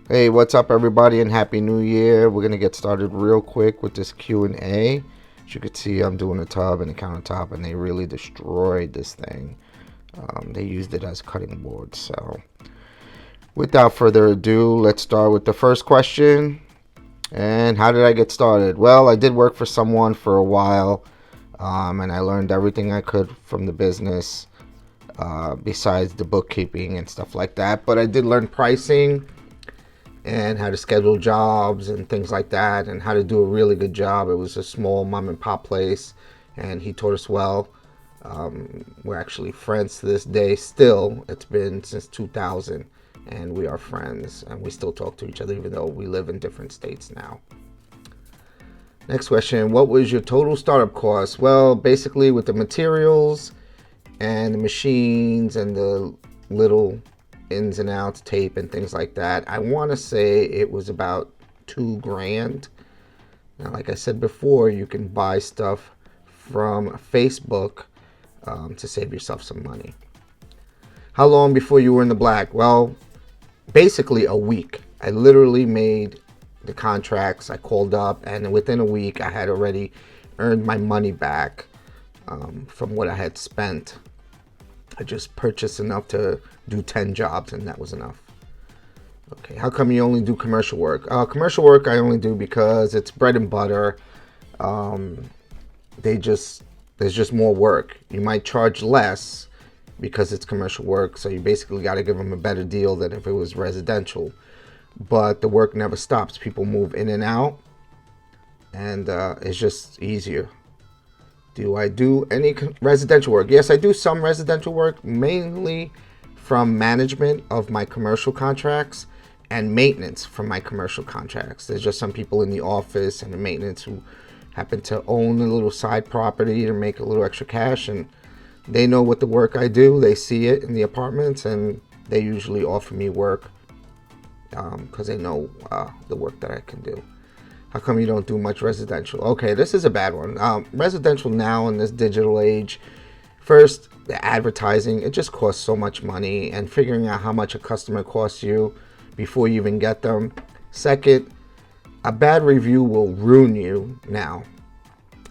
Hey, what's up, everybody, and Happy New Year. We're going to get started real quick with this Q&A. As you can see, I'm doing a tub and a countertop, and they really destroyed this thing. They used it as cutting boards. So without further ado, let's start with the first question. And how did I get started? Well, I did work for someone for a while, and I learned everything I could from the business, besides the bookkeeping and stuff like that. But I did learn pricing and how to schedule jobs and things like that, and how to do a really good job. It was a small mom and pop place, and he taught us well. We're actually friends to this day still. It's been since 2000, and we are friends, and we still talk to each other even though we live in different states now. Next question, what was your total startup cost? Well, basically with the materials and the machines and the little ins and outs, tape and things like that, I want to say it was about $2,000. Now, like I said before, you can buy stuff from Facebook to save yourself some money. How long before you were in the black? Well, basically a week. I literally made the contracts. I called up, and within a week I had already earned my money back from what I had spent. I just purchased enough to do 10 jobs, and that was enough. Okay, how come you only do commercial work? Commercial work I only do because it's bread and butter. There's just more work. You might charge less because it's commercial work, so you basically got to give them a better deal than if it was residential. But the work never stops. People move in and out, and it's just easier. Do I do any residential work? Yes, I do some residential work, mainly from management of my commercial contracts and maintenance from my commercial contracts. There's just some people in the office and the maintenance who happen to own a little side property to make a little extra cash, and they know what the work I do. They see it in the apartments, and they usually offer me work because they know the work that I can do. How come you don't do much residential? Okay, this is a bad one. Residential now in this digital age, first, the advertising, it just costs so much money, and figuring out how much a customer costs you before you even get them. Second, a bad review will ruin you now,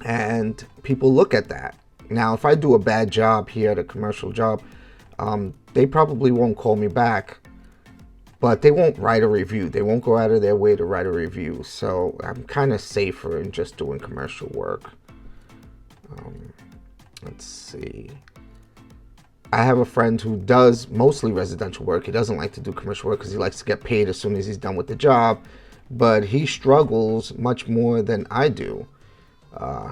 and people look at that. Now, if I do a bad job here at a commercial job, they probably won't call me back, but they won't write a review. They won't go out of their way to write a review. So I'm kind of safer in just doing commercial work. Let's see. I have a friend who does mostly residential work. He doesn't like to do commercial work because he likes to get paid as soon as he's done with the job. But he struggles much more than I do.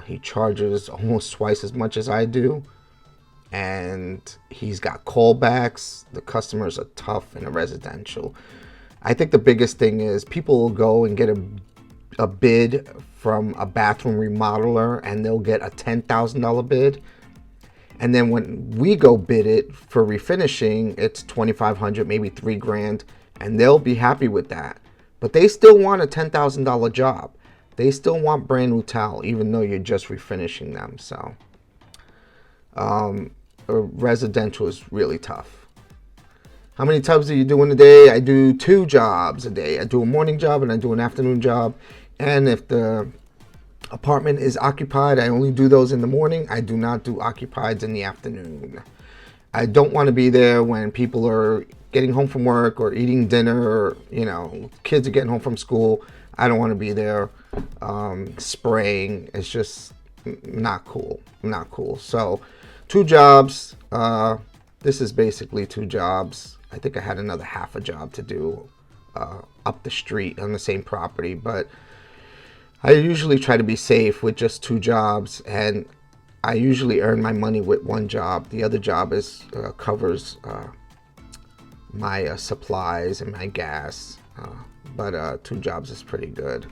He charges almost twice as much as I do. And he's got callbacks. The customers are tough in a residential. I think the biggest thing is people will go and get a bid from a bathroom remodeler, and they'll get a $10,000 bid. And then when we go bid it for refinishing, it's $2,500, maybe $3,000, and they'll be happy with that. But they still want a $10,000 job. They still want brand new towel, even though you're just refinishing them. So residential is really tough. How many tubs do you do in a day? I do 2 jobs a day. I do a morning job and I do an afternoon job. And if the apartment is occupied, I only do those in the morning. I do not do occupieds in the afternoon. I don't want to be there when people are getting home from work or eating dinner, or kids are getting home from school. I don't want to be there spraying. It's just not cool. So 2 jobs. This is basically 2 jobs. I think I had another half a job to do up the street on the same property, but I usually try to be safe with just 2 jobs, and I usually earn my money with 1 job. The other job is covers my supplies and my gas, but 2 jobs is pretty good.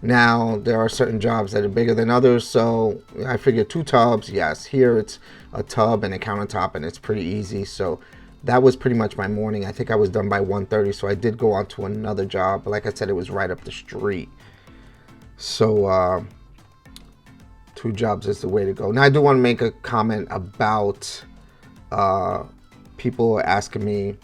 Now, there are certain jobs that are bigger than others, so I figure 2 tubs, yes. Here it's a tub and a countertop, and it's pretty easy. So that was pretty much my morning. I think I was done by 1:30, so I did go on to another job. But like I said, it was right up the street. So 2 jobs is the way to go. Now, I do want to make a comment about people asking me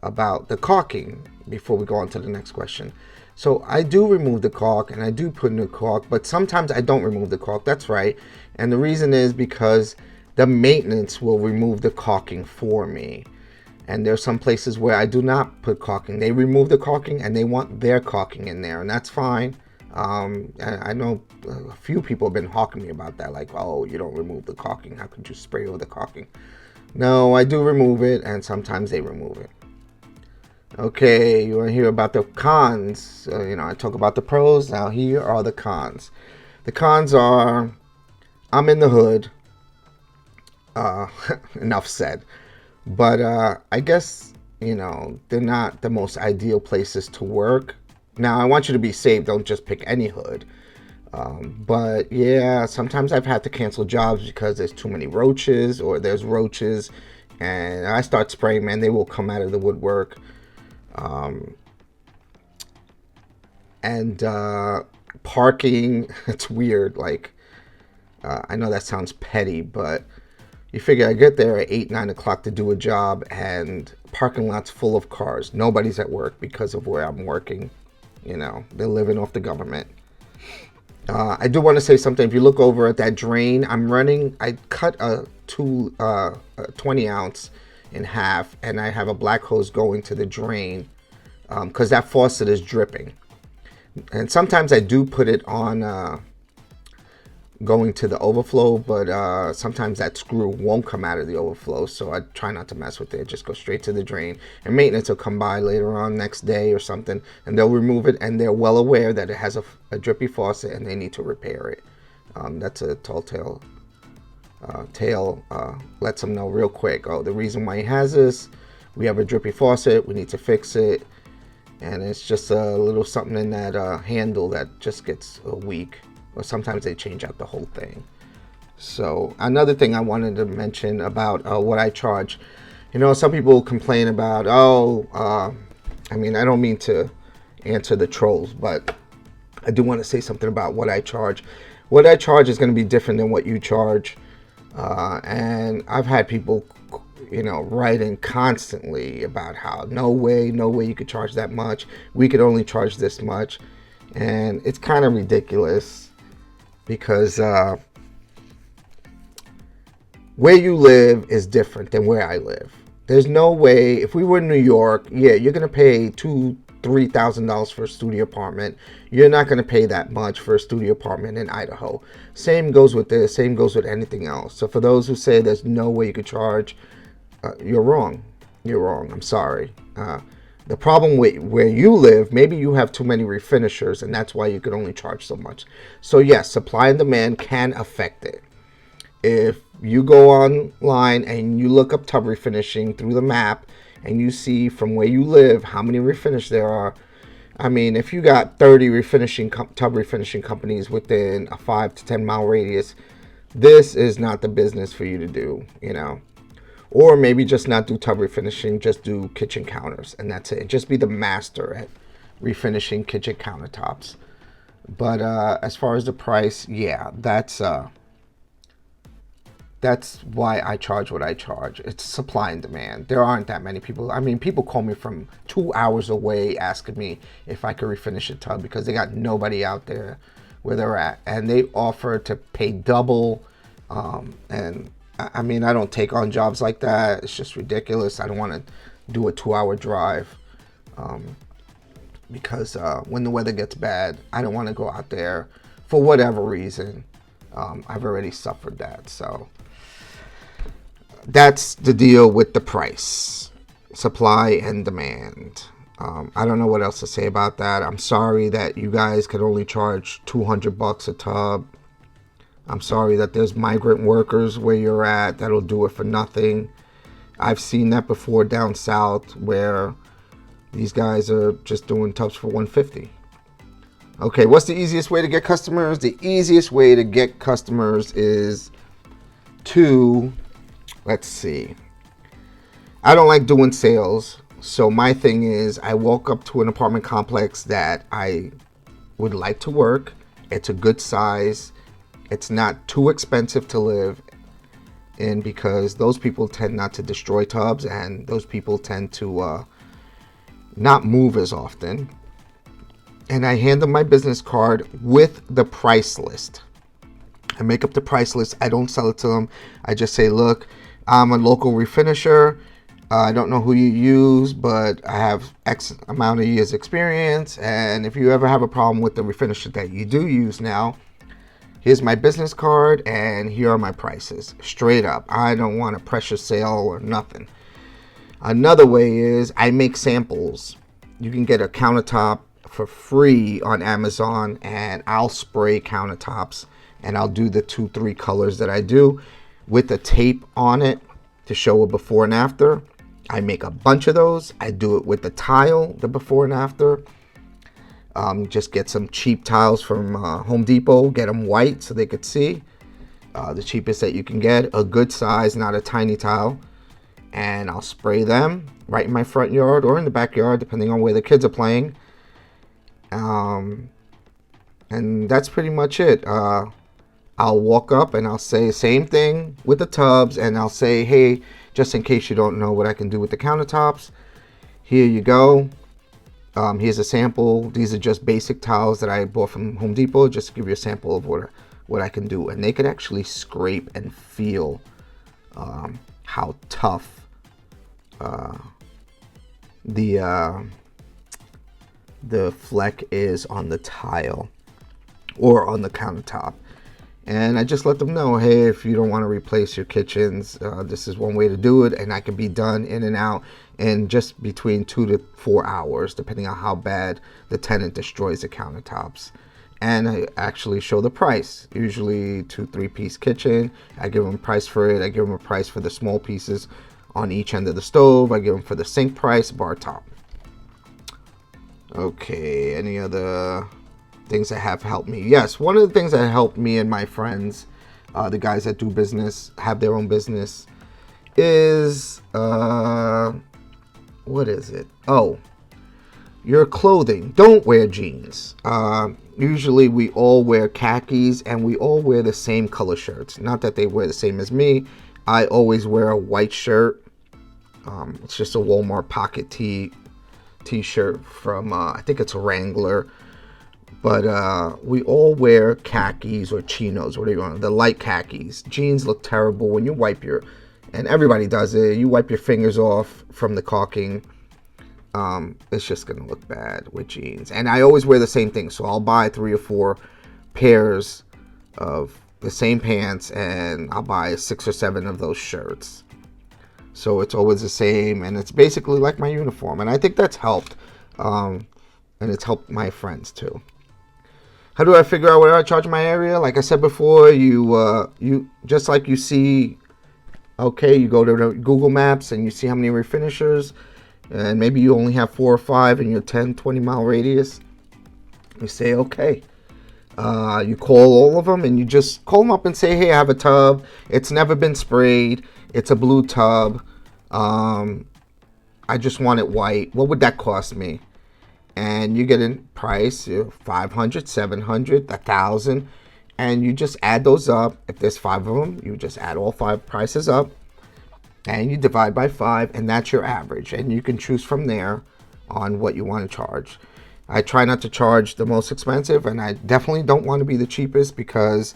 about the caulking. before we go on to the next question. So I do remove the caulk and I do put new caulk, but sometimes I don't remove the caulk. That's right. And the reason is because the maintenance will remove the caulking for me. And there's some places where I do not put caulking. They remove the caulking and they want their caulking in there, and that's fine. I know a few people have been hawking me about that, like, oh, you don't remove the caulking. How could you spray over the caulking? No, I do remove it, and sometimes they remove it. Okay, you want to hear about the cons? I talk about the pros. Now here are the cons. The cons are, I'm in the hood. Enough said. But I guess, they're not the most ideal places to work. Now, I want you to be safe. Don't just pick any hood. But yeah, sometimes I've had to cancel jobs because there's too many roaches, or there's roaches. And I start spraying, man, they will come out of the woodwork. And parking, it's weird. Like, I know that sounds petty, but you figure I get there at 8, 9 o'clock to do a job, and parking lot's full of cars. Nobody's at work because of where I'm working. They're living off the government. I do want to say something. If you look over at that drain, I cut a 20 ounce in half, and I have a black hose going to the drain because that faucet is dripping. And sometimes I do put it on going to the overflow, but sometimes that screw won't come out of the overflow, so I try not to mess with it. Just go straight to the drain, and maintenance will come by later on next day or something, and they'll remove it, and they're well aware that it has a drippy faucet and they need to repair it. That's a tall tale. Lets them know real quick, oh, the reason why he has this, we have a drippy faucet, we need to fix it, and it's just a little something in that handle that just gets weak. Or sometimes they change out the whole thing. So another thing I wanted to mention about what I charge. Some people complain about, I don't mean to answer the trolls, but I do want to say something about what I charge. What I charge is going to be different than what you charge. And I've had people, writing constantly about how no way you could charge that much. We could only charge this much. And it's kind of ridiculous. Because where you live is different than where I live. There's no way, if we were in New York, yeah, you're going to pay $2,000-$3,000 for a studio apartment. You're not going to pay that much for a studio apartment in Idaho. Same goes with this, same goes with anything else. So for those who say there's no way you could charge, you're wrong. You're wrong. I'm sorry. The problem with where you live, maybe you have too many refinishers, and that's why you could only charge so much. So yes, supply and demand can affect it. If you go online and you look up tub refinishing through the map, and you see from where you live how many refinish there are, if you got 30 tub refinishing companies within a 5 to 10 mile radius, this is not the business for you to do, Or maybe just not do tub refinishing, just do kitchen counters, and that's it. Just be the master at refinishing kitchen countertops. But as far as the price, yeah, that's why I charge what I charge. It's supply and demand. There aren't that many people. People call me from 2 hours away asking me if I could refinish a tub because they got nobody out there where they're at, and they offer to pay double, and I don't take on jobs like that. It's just ridiculous. I don't want to do a 2-hour drive because when the weather gets bad, I don't want to go out there for whatever reason. I've already suffered that. So that's the deal with the price, supply and demand. I don't know what else to say about that. I'm sorry that you guys could only charge $200 a tub. I'm sorry that there's migrant workers where you're at that'll do it for nothing. I've seen that before down south where these guys are just doing tubs for $150. Okay, what's the easiest way to get customers? The easiest way to get customers is to, let's see. I don't like doing sales. So my thing is I walk up to an apartment complex that I would like to work. It's a good size. It's not too expensive to live in because those people tend not to destroy tubs, and those people tend to, not move as often. And I hand them my business card with the price list. I make up the price list. I don't sell it to them. I just say, look, I'm a local refinisher. I don't know who you use, but I have X amount of years experience. And if you ever have a problem with the refinisher that you do use now, here's my business card and here are my prices. Straight up. I don't want a pressure sale or nothing. Another way is I make samples. You can get a countertop for free on Amazon, and I'll spray countertops, and I'll do the 2-3 colors that I do with the tape on it to show a before and after. I make a bunch of those. I do it with the tile, the before and after. Just get some cheap tiles from Home Depot, get them white so they could see. The cheapest that you can get, a good size, not a tiny tile. And I'll spray them right in my front yard or in the backyard, depending on where the kids are playing. And that's pretty much it. I'll walk up and I'll say same thing with the tubs, and I'll say, hey, just in case you don't know what I can do with the countertops, here you go. Here's a sample. These are just basic tiles that I bought from Home Depot, just to give you a sample of what I can do. And they could actually scrape and feel how tough the fleck is on the tile or on the countertop. And I just let them know, hey, if you don't want to replace your kitchens, this is one way to do it, and I can be done in and out in just between 2 to 4 hours, depending on how bad the tenant destroys the countertops. And I actually show the price. Usually 2-3 piece kitchen, I give them a price for it. I give them a price for the small pieces on each end of the stove. I give them for the sink price, bar top. Okay, any other things that have helped me? Yes, one of the things that helped me and my friends, the guys that do business, have their own business, is what is it? Oh, your clothing. Don't wear jeans. Usually we all wear khakis, and we all wear the same color shirts. Not that they wear the same as me. I always wear a white shirt. It's just a Walmart pocket t-shirt from I think it's a Wrangler. But we all wear khakis or chinos, whatever you want. The light khakis. Jeans look terrible when you wipe and everybody does it. You wipe your fingers off from the caulking. It's just gonna look bad with jeans. And I always wear the same thing, so I'll buy 3 or 4 pairs of the same pants, and I'll buy 6 or 7 of those shirts. So it's always the same, and it's basically like my uniform. And I think that's helped, and it's helped my friends too. How do I figure out what I charge in my area? Like I said before, you just like you see, okay, you go to the Google Maps and you see how many refinishers, and maybe you only have 4 or 5 in your 10-20 mile radius. You say, okay. You call all of them, and you just call them up and say, hey, I have a tub. It's never been sprayed. It's a blue tub. I just want it white. What would that cost me? And you get a price, $500, $700, $1,000, and you just add those up. If there's 5 of them, you just add all 5 prices up, and you divide by 5, and that's your average. And you can choose from there on what you want to charge. I try not to charge the most expensive, and I definitely don't want to be the cheapest, because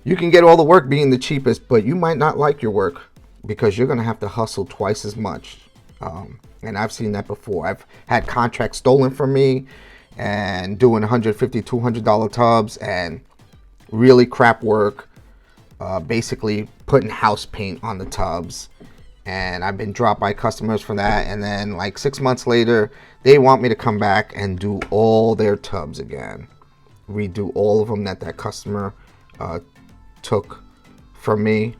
you can get all the work being the cheapest, but you might not like your work because you're going to have to hustle twice as much. And I've seen that before. I've had contracts stolen from me and doing $150, $200 tubs and really crap work, basically putting house paint on the tubs. And I've been dropped by customers for that. And then like 6 months later, they want me to come back and do all their tubs again. Redo all of them that customer took from me.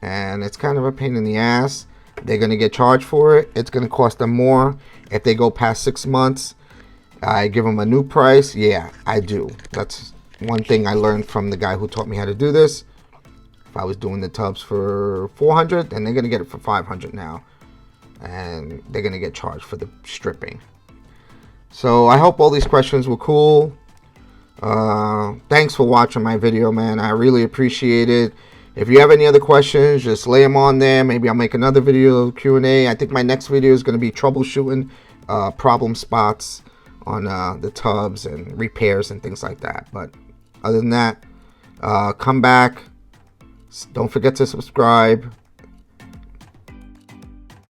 And it's kind of a pain in the ass. They're going to get charged for it. It's going to cost them more. If they go past 6 months, I give them a new price. Yeah, I do. That's one thing I learned from the guy who taught me how to do this. If I was doing the tubs for $400, then they're going to get it for $500 now. And they're going to get charged for the stripping. So I hope all these questions were cool. Thanks for watching my video, man. I really appreciate it. If you have any other questions, just lay them on there. Maybe I'll make another video Q&A. I think my next video is going to be troubleshooting problem spots on the tubs and repairs and things like that. But other than that, come back. Don't forget to subscribe.